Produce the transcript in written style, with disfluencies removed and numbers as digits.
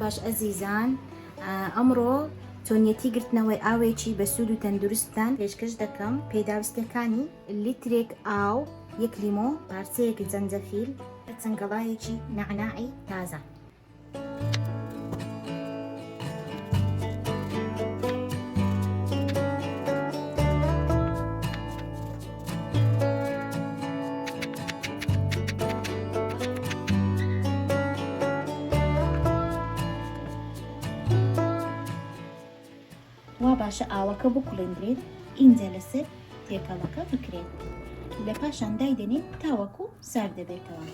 باش ئەزیزان، ئەمڕۆ تۆنیەتی گرتنەوەی ئاوێکی بە سوود و تەندروستان پێشکەش دەکەم. پێداویستەکانی لیترێک ئاو، یەک لیمۆ، پارچەیەک جەنجەفیل، چەند گەڵایەکی نەعنەعی تازە. وا باشە ئاوەکە بکوڵێندرێت، ئینجا لەسەر تێکەڵەکە بکرێت، لە پاشان دایدەنێت تاوەکو سارد دەبێتەوە.